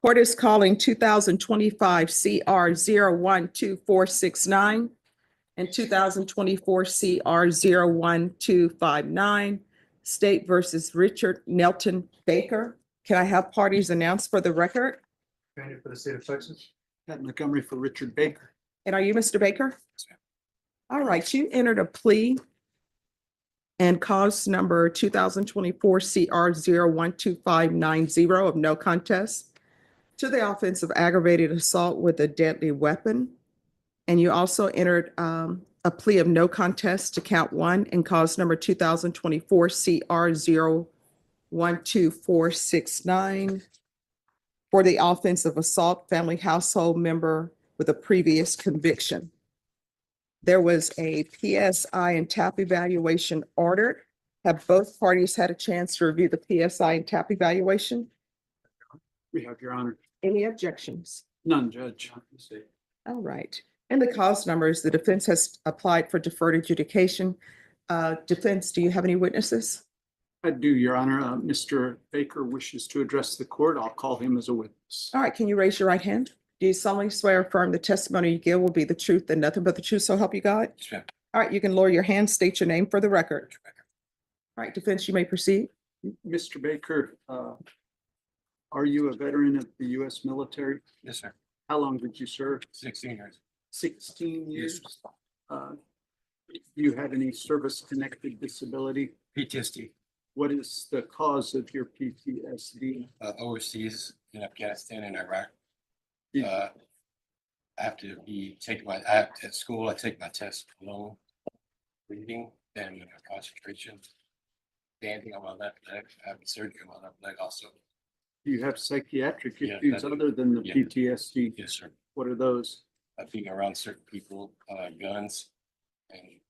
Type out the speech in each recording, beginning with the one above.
Court is calling 2025 CR 012469 and 2024 CR 01259, State versus Richard Nelton Baker. Can I have parties announced for the record? Defendant for the state of Texas. Pat Montgomery for Richard Baker. And are you Mr. Baker? All right, you entered a plea and cause number 2024 CR 012590 of no contest to the offense of aggravated assault with a deadly weapon. And you also entered a plea of no contest to count one and cause number 2024 CR 012469 for the offense of assault family household member with a previous conviction. There was a PSI and TAP evaluation ordered. Have both parties had a chance to review the PSI and TAP evaluation? We have, Your Honor. Any objections? None, Judge. All right. And the cause numbers, the defense has applied for deferred adjudication. Defense, do you have any witnesses? I do, Your Honor. Mr. Baker wishes to address the court. I'll call him as a witness. All right, can you raise your right hand? Do you solemnly swear or affirm the testimony you give will be the truth and nothing but the truth, so help you God? Yes, ma'am. All right, you can lower your hand, state your name for the record. All right, defense, you may proceed. Mr. Baker, are you a veteran of the U.S. military? Yes, sir. How long did you serve? 16 years. 16 years. Yes. Do you have any service-connected disability? PTSD, What is the cause of your PTSD? overseas in Afghanistan and Iraq. Did- I have to at school, I take my test alone, reading and concentration. Standing on my left leg, I have surgery on my left leg also. Do you have psychiatric Yeah, issues I do. other than the Yeah. PTSD? Yes, sir. What are those? Being around certain people, guns and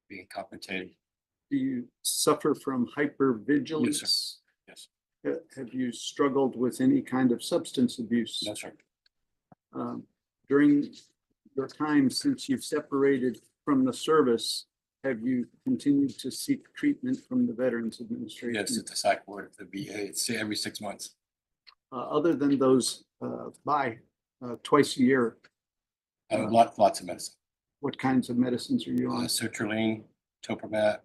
being compensated. Do you suffer from hypervigilance? Yes. Have you struggled with any kind of substance abuse? No, sir. During your time since you've separated from the service, have you continued to seek treatment from the Veterans Administration? Yes, at the psych ward of the VA, it's every 6 months. Other than those twice a year, Lots of medicine. what kinds of medicines are you on? Sertraline, topromat,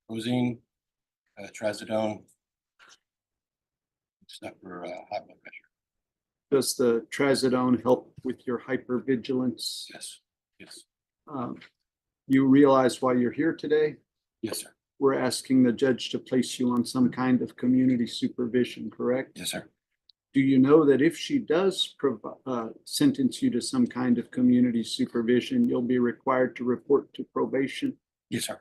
posine, trazodone. Stuff for high blood pressure. Does the trazodone help with your hypervigilance? Yes, yes, You realize why you're here today? yes, sir. We're asking the judge to place you on some kind of community supervision, correct? Yes, sir. Do you know that if she does sentence you to some kind of community supervision, you'll be required to report to probation? Yes, sir.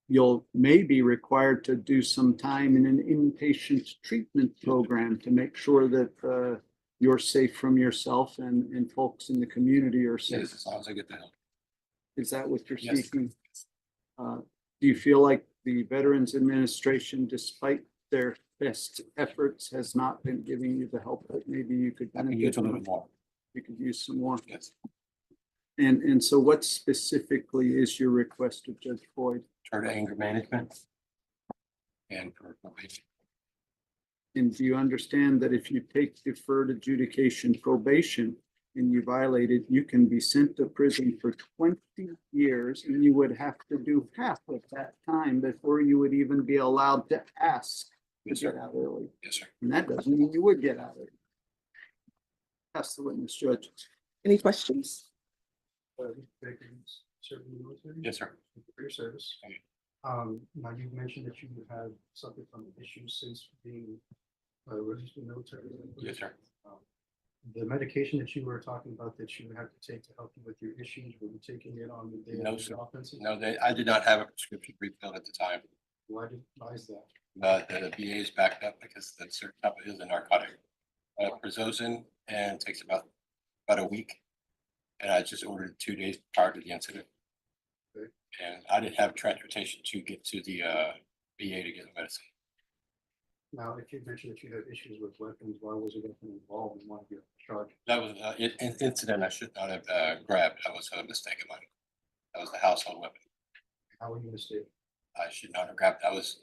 You'll may be required to do some time in an inpatient treatment program to make sure that you're safe from yourself and folks in the community are safe. Yes, as long as I get the help. Is that what you're Yes. seeking? Do you feel like the Veterans Administration, despite their best efforts, has not been giving you the help that maybe you could I can benefit use a little from? bit more. You could use some more. Yes. And so what specifically is your request of Judge Boyd? Turn to anger management. And for probation. And do you understand that if you take deferred adjudication probation and you violate it, you can be sent to prison for 20 years and you would have to do half of that time before you would even be allowed to ask to Yes, get sir. out early. Yes, sir. And that doesn't mean you would get out early. Ask the witness, Judge. Any questions? Serving in the military? Yes, sir. Thank you for your service. Thank Now you've mentioned that you have suffered from issues since being registered in the military. Yes, sir. The medication that you were talking about that you have to take to help you with your issues, were you taking it on the day No, of sir. the offenses? No, I did not have a prescription refilled at the time. Why is that? The VA is backed up because that certain type is a narcotic. Prazosin, and it takes about a week. And I just ordered it 2 days prior to the incident. Okay. And I didn't have transportation to get to the VA to get the medicine. Now, if you mentioned that you had issues with weapons, why was a weapon involved in one of your charges? That was an incident I should not have grabbed. That was a mistake of mine. That was the household weapon. How were you mistaken? I should not have grabbed. That was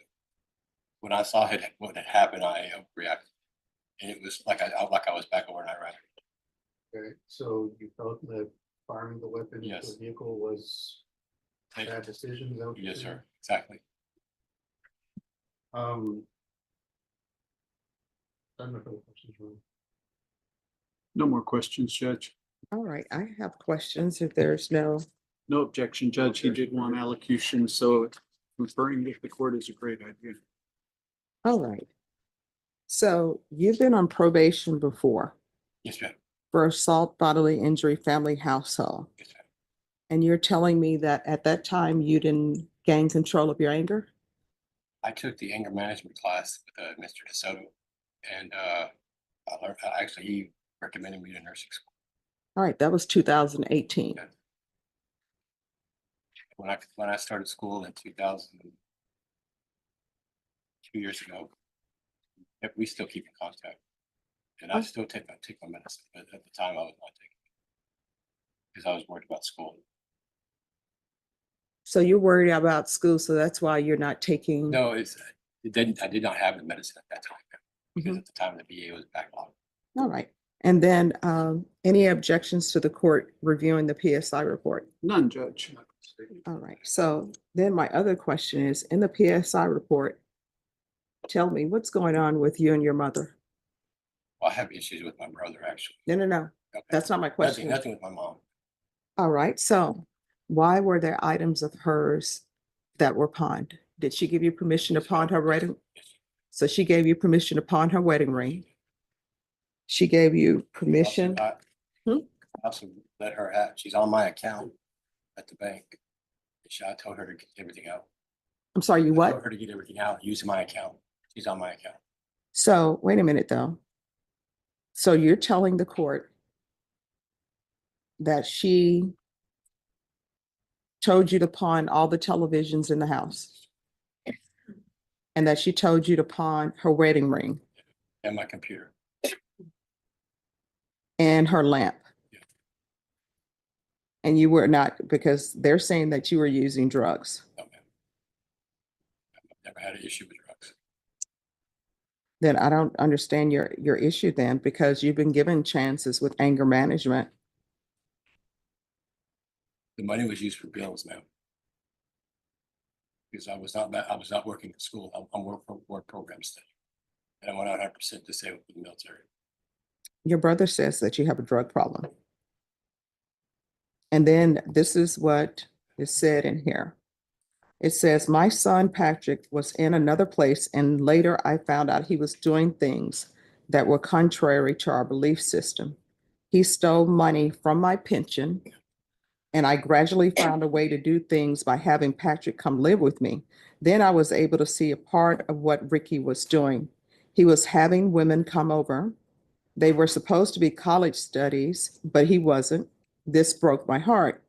when I saw what had happened. I overreacted. And it was like I was back over in Iraq. Okay, so you felt that firing the weapon into Yes. a vehicle was a bad decision? Is that what you're Yes, saying? sir, exactly. I don't know if other questions were. No more questions, Judge. All right, I have questions if there's no, No objection, Judge. He did want allocution, so conferring with the court is a great idea. all right. So you've been on probation before Yes, ma'am. for assault, bodily injury, family household. Yes, ma'am. And you're telling me that at that time you didn't gain control of your anger? I took the anger management class with Mr. DeSoto, and I learned. Actually, he recommended me to nursing school. All right, that was 2018. Yeah. When I started school in 2000, 2 years ago, we still keep in contact, and I still take my medicine. But at the time, I was not taking it because I was worried about school. So you're worried about school, so that's why you're not taking. No, I did not have the medicine at that time because Mhm. at the time the VA was backlogged. All right. And then any objections to the court reviewing the PSI report? None, Judge. All right. So then my other question is, in the PSI report, tell me what's going on with you and your mother? Well, I have issues with my brother, actually. No. Okay. That's not my question. Nothing with my mom. All right. So why were there items of hers that were pawned? Did she give you permission to pawn her wedding? So she gave you permission to pawn her wedding ring. She gave you permission. I Hmm? also let her have, she's on my account at the bank. I told her to get everything out. I'm sorry, you I told what? her to get everything out using my account. She's on my account. So wait a minute though. So you're telling the court that she told you to pawn all the televisions in the house and that she told you to pawn her wedding ring And my computer. and her lamp. Yeah. And you were not, because they're saying that you were using drugs. No, ma'am. I've never had an issue with drugs. Then I don't understand your issue then, because you've been given chances with anger management. The money was used for bills, ma'am. Because I was not working at school. I'm work program study. And I'm 100% disabled with the military. Your brother says that you have a drug problem. And then this is what is said in here. It says, my son Patrick was in another place, and later I found out he was doing things that were contrary to our belief system. He stole money from my pension, and I gradually found a way to do things by having Patrick come live with me. Then I was able to see a part of what Ricky was doing. He was having women come over. They were supposed to be college studies, but he wasn't. This broke my heart.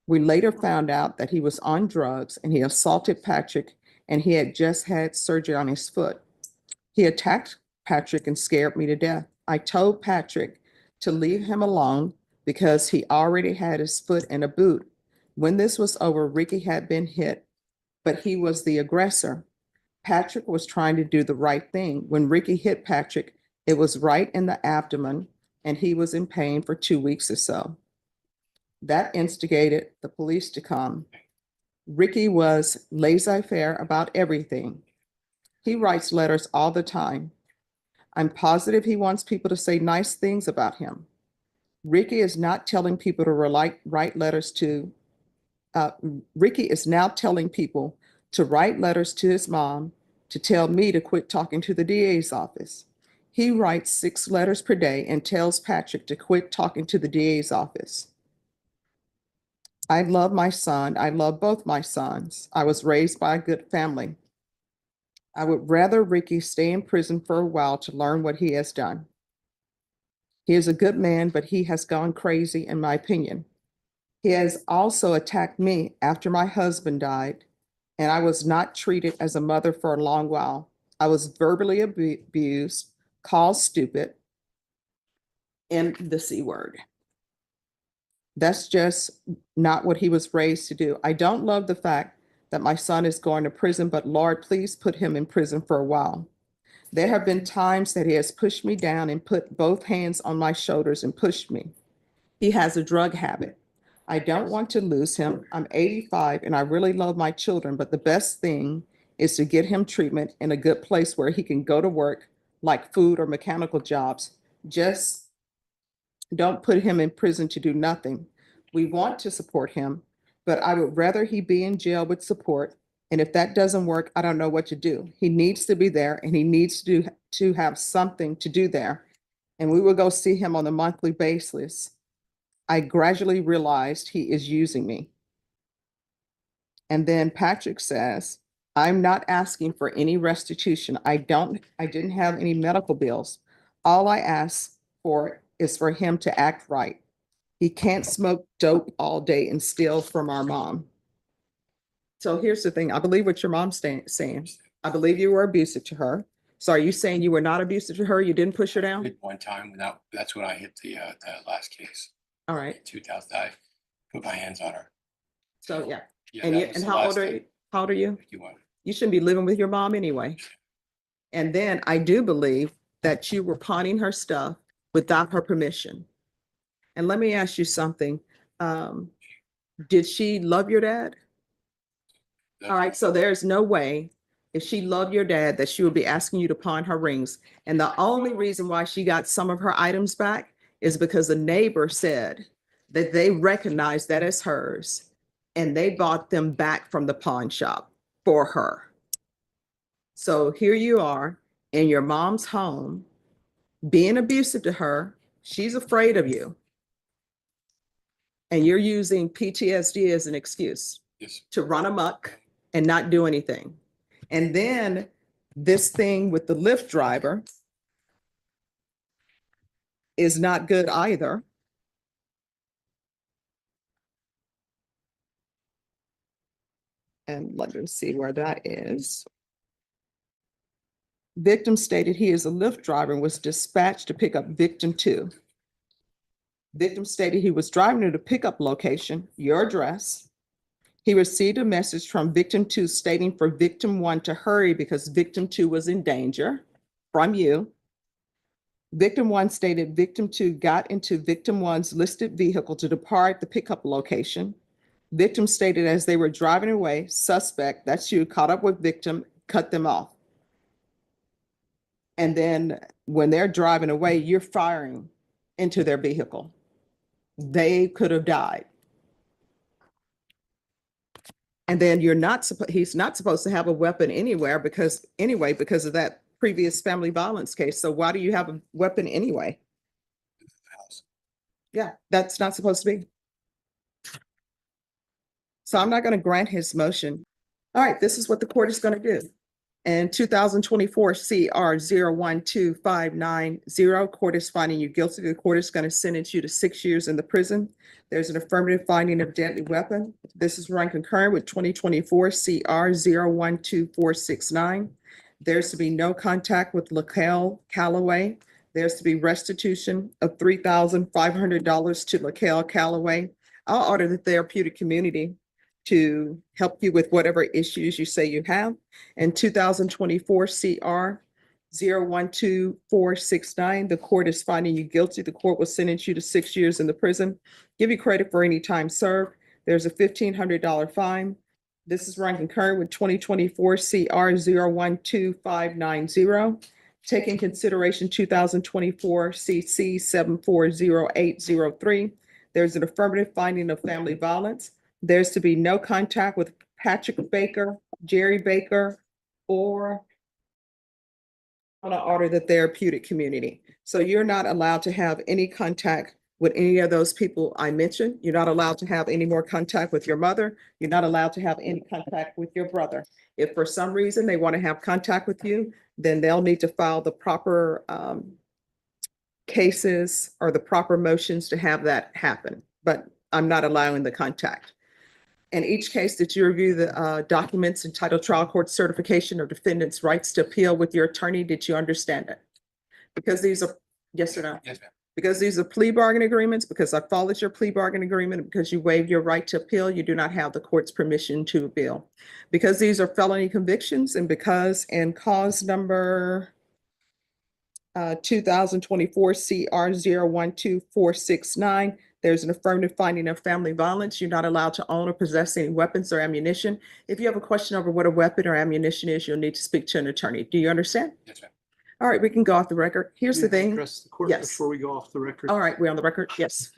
We later found out that he was on drugs and he assaulted Patrick, and he had just had surgery on his foot. He attacked Patrick and scared me to death. I told Patrick to leave him alone because he already had his foot in a boot. When this was over, Ricky had been hit, but he was the aggressor. Patrick was trying to do the right thing. When Ricky hit Patrick, it was right in the abdomen, and he was in pain for 2 weeks or so. That instigated the police to come. Ricky was laissez-faire about everything. He writes letters all the time. I'm positive he wants people to say nice things about him. Ricky is not telling people to write letters to, Ricky is now telling people to write letters to his mom to tell me to quit talking to the DA's office. He writes 6 letters per day and tells Patrick to quit talking to the DA's office. I love my son. I love both my sons. I was raised by a good family. I would rather Ricky stay in prison for a while to learn what he has done. He is a good man, but he has gone crazy, in my opinion. He has also attacked me after my husband died, and I was not treated as a mother for a long while. I was verbally abused, called stupid, and the C word. That's just not what he was raised to do. I don't love the fact that my son is going to prison, but Lord, please put him in prison for a while. There have been times that he has pushed me down and put both hands on my shoulders and pushed me. He has a drug habit. I don't want to lose him. I'm 85 and I really love my children, but the best thing is to get him treatment in a good place where he can go to work, like food or mechanical jobs. Just don't put him in prison to do nothing. We want to support him, but I would rather he be in jail with support. And if that doesn't work, I don't know what to do. He needs to be there and he needs to have something to do there. And we will go see him on a monthly basis. I gradually realized he is using me. And then Patrick says, I'm not asking for any restitution. I didn't have any medical bills. All I ask for is for him to act right. He can't smoke dope all day and steal from our mom. So here's the thing. I believe what your mom's saying. I believe you were abusive to her. So are you saying you were not abusive to her? You didn't push her down? At one time, that's when I hit the last case, All right. 2000, I put my hands on her. So yeah. Yeah, And that you, was and the how last old are time. you? How old are you? 51. You shouldn't be living with your mom anyway. And then I do believe that you were pawning her stuff without her permission. And let me ask you something. Did she love your dad? All right, so there's no way if she loved your dad that she would be asking you to pawn her rings. And the only reason why she got some of her items back is because a neighbor said that they recognized that as hers and they bought them back from the pawn shop for her. So here you are in your mom's home, being abusive to her. She's afraid of you. And you're using PTSD as an excuse Yes. to run amok and not do anything. And then this thing with the Lyft driver is not good either. And let me see where that is. Victim stated he is a Lyft driver and was dispatched to pick up victim 2. Victim stated he was driving to the pickup location, your address. He received a message from victim 2 stating for victim 1 to hurry because victim 2 was in danger from you. Victim 1 stated victim 2 got into victim 1's listed vehicle to depart the pickup location. Victim stated as they were driving away, suspect, that's you, caught up with victim, cut them off. And then when they're driving away, you're firing into their vehicle. They could have died. And then he's not supposed to have a weapon because of that previous family violence case. So why do you have a weapon anyway? House. Yeah, that's not supposed to be. So I'm not going to grant his motion. All right, this is what the court is going to do. In 2024 CR 012590, court is finding you guilty. The court is going to sentence you to 6 years in the prison. There's an affirmative finding of deadly weapon. This is run concurrent with 2024 CR 012469. There's to be no contact with LaCale Calloway. There's to be restitution of $3,500 to LaCale Calloway. I'll order the therapeutic community to help you with whatever issues you say you have. In 2024 CR 012469, the court is finding you guilty. The court will sentence you to 6 years in the prison, give you credit for any time served. There's a $1,500 fine. This is run concurrent with 2024 CR 012590. Take in consideration 2024 CC 740803. There's an affirmative finding of family violence. There's to be no contact with Patrick Baker, Jerry Baker, or on to order the therapeutic community. So you're not allowed to have any contact with any of those people I mentioned. You're not allowed to have any more contact with your mother. You're not allowed to have any contact with your brother. If for some reason they want to have contact with you, then they'll need to file the proper cases or the proper motions to have that happen. But I'm not allowing the contact. In each case, did you review the documents entitled Trial Court Certification of Defendant's Rights to Appeal with your attorney? Did you understand it? Because these are, yes or no? Yes, ma'am. Because these are plea bargain agreements, because I followed your plea bargain agreement, because you waived your right to appeal, you do not have the court's permission to appeal. Because these are felony convictions and because in cause number 2024 CR 012469. There's an affirmative finding of family violence. You're not allowed to own or possess any weapons or ammunition. If you have a question over what a weapon or ammunition is, you'll need to speak to an attorney. Do you understand? Yes, ma'am. All right, we can go off the record. Here's the May I thing. Address the court Yes. before we go off the record. All right, we're on the record. Yes.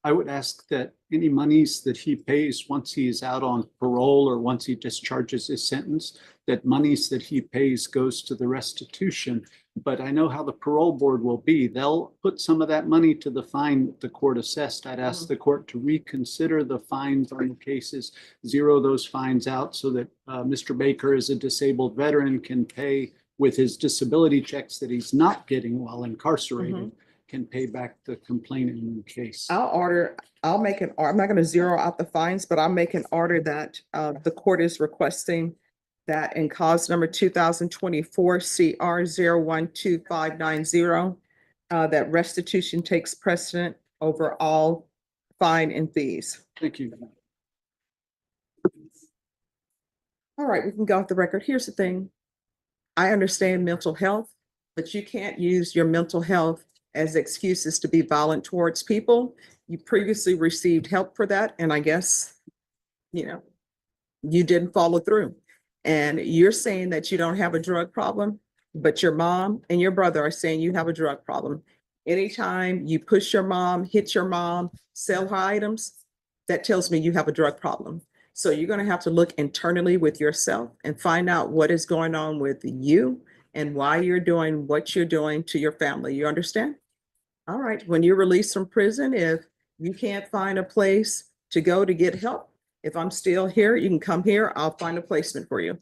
I would ask that any monies that he pays once he is out on parole or once he discharges his sentence, that monies that he pays goes to the restitution. But I know how the parole board will be. They'll put some of that money to the fine the court assessed. I'd ask the court to reconsider the fines on the cases, zero those fines out so that Mr. Baker, as a disabled veteran, can pay with his disability checks that he's not getting while incarcerated, can pay back the complainant in the case. I'll make an, I'm not going to zero out the fines, but I'll make an order that the court is requesting that in cause number 2024 CR 012590, that restitution takes precedent over all fine and fees. Thank you. All right, we can go off the record. Here's the thing. I understand mental health, but you can't use your mental health as excuses to be violent towards people. You previously received help for that, and I guess, you didn't follow through. And you're saying that you don't have a drug problem, but your mom and your brother are saying you have a drug problem. Anytime you push your mom, hit your mom, sell her items, that tells me you have a drug problem. So you're going to have to look internally with yourself and find out what is going on with you and why you're doing what you're doing to your family. You understand? All right. When you're released from prison, if you can't find a place to go to get help, if I'm still here, you can come here. I'll find a placement for you.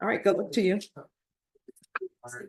All right. Good luck to you. All right.